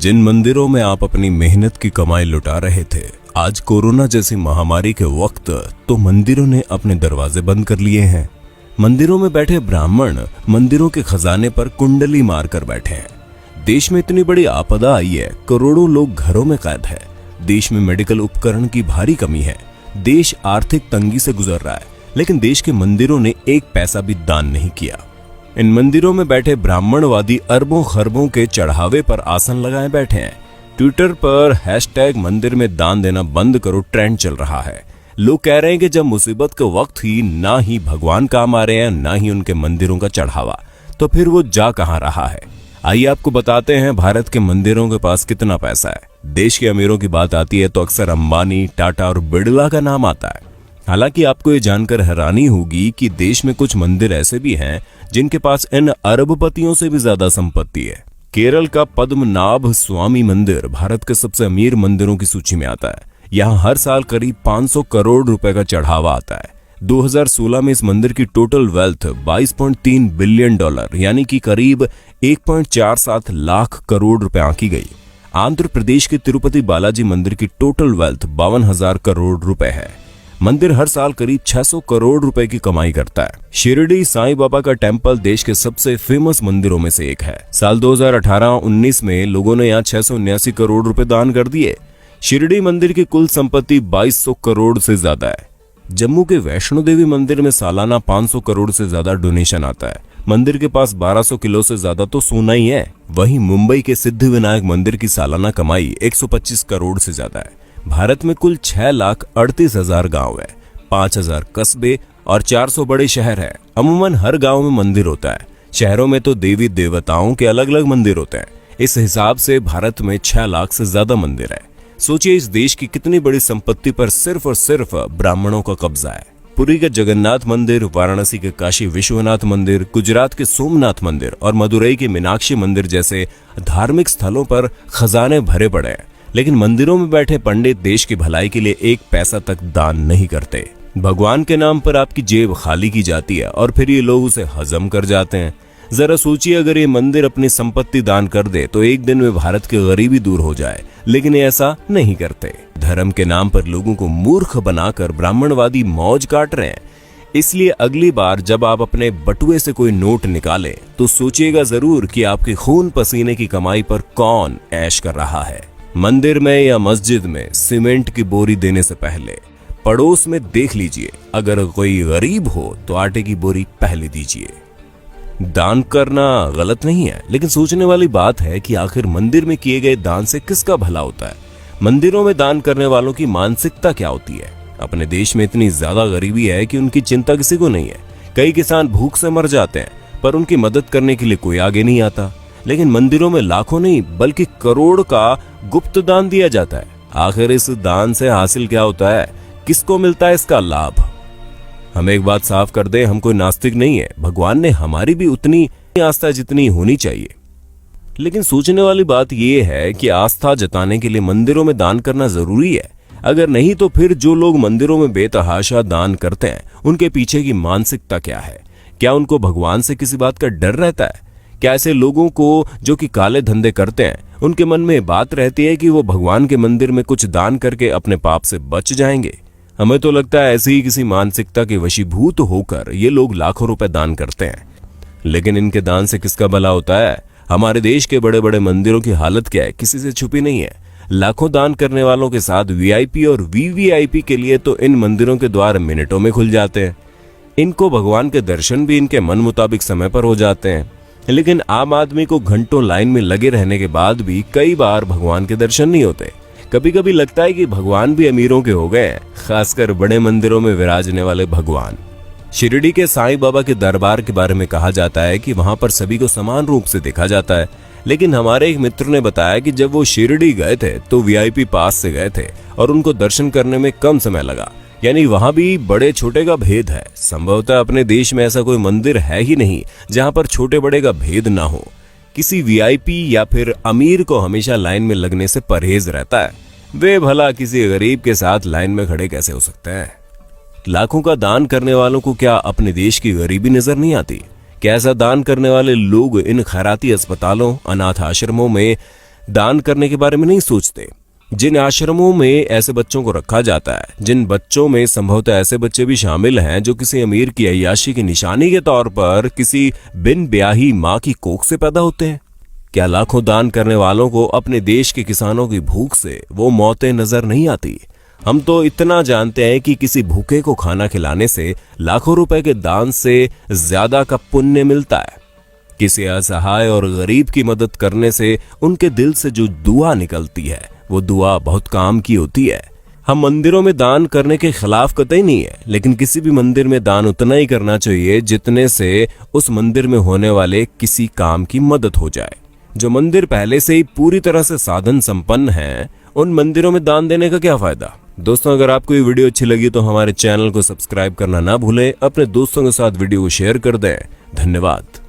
जिन मंदिरों में आप अपनी मेहनत की कमाई लुटा रहे थे, आज कोरोना जैसी महामारी के वक्त तो मंदिरों ने अपने दरवाजे बंद कर लिए हैं। मंदिरों में बैठे ब्राह्मण मंदिरों के खजाने पर कुंडली मारकर बैठे हैं। देश में इतनी बड़ी आपदा आई है, करोड़ों लोग घरों में कैद है। देश में मेडिकल उपकरण की भारी कमी है। देश आर्थिक तंगी से गुजर रहा है, लेकिन देश के मंदिरों ने एक पैसा भी दान नहीं किया। इन मंदिरों में बैठे ब्राह्मणवादी अरबों खरबों के चढ़ावे पर आसन लगाए बैठे हैं। ट्विटर पर हैशटैग मंदिर में दान देना बंद करो ट्रेंड चल रहा है। लोग कह रहे हैं कि जब मुसीबत के वक्त ही ना ही भगवान काम आ रहे हैं, ना ही उनके मंदिरों का चढ़ावा, तो फिर वो जा कहां रहा है। आइए आपको बताते हैं भारत के मंदिरों के पास कितना पैसा है। देश के अमीरों की बात आती है तो अक्सर अंबानी, टाटा और बिड़ला का नाम आता है। हालांकि आपको ये जानकर हैरानी होगी कि देश में कुछ मंदिर ऐसे भी हैं जिनके पास इन अरबपतियों से भी ज्यादा संपत्ति है। केरल का पद्मनाभ स्वामी मंदिर भारत के सबसे अमीर मंदिरों की सूची में आता है। यहाँ हर साल करीब 500 करोड़ रुपए का चढ़ावा आता है। 2016 में इस मंदिर की टोटल वेल्थ $22.3 बिलियन यानी कि करीब 1.47 लाख करोड़ रुपए आंकी गई। आंध्र प्रदेश के तिरुपति बालाजी मंदिर की टोटल वेल्थ 52,000 करोड़ रुपए है। मंदिर हर साल करीब 600 करोड़ रुपए की कमाई करता है। शिरडी साईं बाबा का टेम्पल देश के सबसे फेमस मंदिरों में से एक है। साल 2018-19 में लोगों ने यहाँ 679 करोड़ रुपए दान कर दिए। शिरडी मंदिर की कुल संपत्ति 2200 करोड़ से ज्यादा है। जम्मू के वैष्णो देवी मंदिर में सालाना 500 करोड़ से ज्यादा डोनेशन आता है। मंदिर के पास 1200 किलो से ज्यादा तो सोना ही है। वहीं मुंबई के सिद्धिविनायक मंदिर की सालाना कमाई 125 करोड़ से ज्यादा है। भारत में कुल 6,38,000 गांव है, 5,000 कस्बे और 400 बड़े शहर है। अमूमन हर गांव में मंदिर होता है। शहरों में तो देवी देवताओं के अलग अलग मंदिर होते हैं। इस हिसाब से भारत में 6 लाख से ज्यादा मंदिर है। सोचिए इस देश की कितनी बड़ी संपत्ति पर सिर्फ और सिर्फ ब्राह्मणों का कब्जा है। पुरी के जगन्नाथ मंदिर, वाराणसी के काशी विश्वनाथ मंदिर, गुजरात के सोमनाथ मंदिर और मदुरई के मीनाक्षी मंदिर जैसे धार्मिक स्थलों पर खजाने भरे पड़े हैं, लेकिन मंदिरों में बैठे पंडित देश की भलाई के लिए एक पैसा तक दान नहीं करते। भगवान के नाम पर आपकी जेब खाली की जाती है और फिर ये लोग उसे हजम कर जाते हैं। जरा सोचिए, अगर ये मंदिर अपनी संपत्ति दान कर दे तो एक दिन में भारत की गरीबी दूर हो जाए, लेकिन ये ऐसा नहीं करते। धर्म के नाम पर लोगों को मूर्ख बनाकर ब्राह्मणवादी मौज काट रहे हैं। इसलिए अगली बार जब आप अपने बटुए से कोई नोट निकालें तो सोचिएगा जरूर कि आपके खून पसीने की कमाई पर कौन ऐश कर रहा है। मंदिर में या मस्जिद में सीमेंट की बोरी देने से पहले पड़ोस में देख लीजिए, अगर कोई गरीब हो तो आटे की बोरी पहले दीजिए। दान करना गलत नहीं है, लेकिन सोचने वाली बात है कि आखिर मंदिर में किए गए दान से किसका भला होता है। मंदिरों में दान करने वालों की मानसिकता क्या होती है। अपने देश में इतनी ज्यादा गरीबी है कि उनकी चिंता किसी को नहीं है। कई किसान भूख से मर जाते हैं, पर उनकी मदद करने के लिए कोई आगे नहीं आता। लेकिन मंदिरों में लाखों नहीं बल्कि करोड़ का गुप्त दान दिया जाता है। आखिर इस दान से हासिल क्या होता है, किसको मिलता है इसका लाभ। हम एक बात साफ कर दें, हम कोई नास्तिक नहीं है। भगवान ने हमारी भी उतनी आस्था जितनी होनी चाहिए। लेकिन सोचने वाली बात यह है कि आस्था जताने के लिए मंदिरों में दान करना जरूरी है। अगर नहीं तो फिर जो लोग मंदिरों में बेतहाशा दान करते हैं उनके पीछे की मानसिकता क्या है। क्या उनको भगवान से किसी बात का डर रहता है? क्या ऐसे लोगों को जो कि काले धंधे करते हैं उनके मन में बात रहती है कि वो भगवान के मंदिर में कुछ दान करके अपने पाप से बच जाएंगे? हमें तो लगता है ऐसी ही किसी मानसिकता के वशीभूत होकर ये लोग लाखों रुपए दान करते हैं। लेकिन इनके दान से किसका भला होता है? हमारे देश के बड़े बड़े मंदिरों की हालत क्या है, किसी से छुपी नहीं है। लाखों दान करने वालों के साथ वीआईपी और वीवीआईपी के लिए तो इन मंदिरों के द्वार मिनटों में खुल जाते हैं। इनको भगवान के दर्शन भी इनके मन मुताबिक समय पर हो जाते हैं। लेकिन आम आदमी को घंटों लाइन में लगे रहने के बाद भी कई बार भगवान के दर्शन नहीं होते। कभी कभी लगता है कि भगवान भी अमीरों के हो गए हैं, खासकर बड़े मंदिरों में विराजने वाले भगवान। शिरडी के साईं बाबा के दरबार के बारे में कहा जाता है कि वहां पर सभी को समान रूप से देखा जाता है। लेकिन हमारे एक मित्र ने बताया कि जब वो शिरडी गए थे तो वीआईपी पास से गए थे और उनको दर्शन करने में कम समय लगा। यानी वहां भी बड़े छोटे का भेद है। संभवतः अपने देश में ऐसा कोई मंदिर है ही नहीं जहां पर छोटे बड़े का भेद ना हो। किसी वीआईपी या फिर अमीर को हमेशा लाइन में लगने से परहेज रहता है। वे भला किसी गरीब के साथ लाइन में खड़े कैसे हो सकते हैं? लाखों का दान करने वालों को क्या अपने देश की गरीबी नजर नहीं आती? क्या ऐसा दान करने वाले लोग इन खैराती अस्पतालों, अनाथ आश्रमों में दान करने के बारे में नहीं सोचते। जिन आश्रमों में ऐसे बच्चों को रखा जाता है, जिन बच्चों में संभवतः ऐसे बच्चे भी शामिल हैं जो किसी अमीर की अय्याशी की निशानी के तौर पर किसी बिन ब्याही माँ की कोख से पैदा होते हैं, क्या लाखों दान करने वालों को अपने देश के किसानों की भूख से वो मौतें नजर नहीं आती? हम तो इतना जानते हैं कि किसी भूखे को खाना खिलाने से लाखों रुपए के दान से ज्यादा का पुण्य मिलता है। किसी असहाय और गरीब की मदद करने से उनके दिल से जो दुआ निकलती है वो दुआ बहुत काम की होती है। हम मंदिरों में दान करने के खिलाफ कतई नहीं है, लेकिन किसी भी मंदिर में दान उतना ही करना चाहिए जितने से उस मंदिर में होने वाले किसी काम की मदद हो जाए। जो मंदिर पहले से ही पूरी तरह से साधन संपन्न हैं, उन मंदिरों में दान देने का क्या फायदा? दोस्तों, अगर आपको ये वीडियो अच्छी लगी तो हमारे चैनल को सब्सक्राइब करना ना भूलें, अपने दोस्तों के साथ वीडियो को शेयर कर दें। धन्यवाद।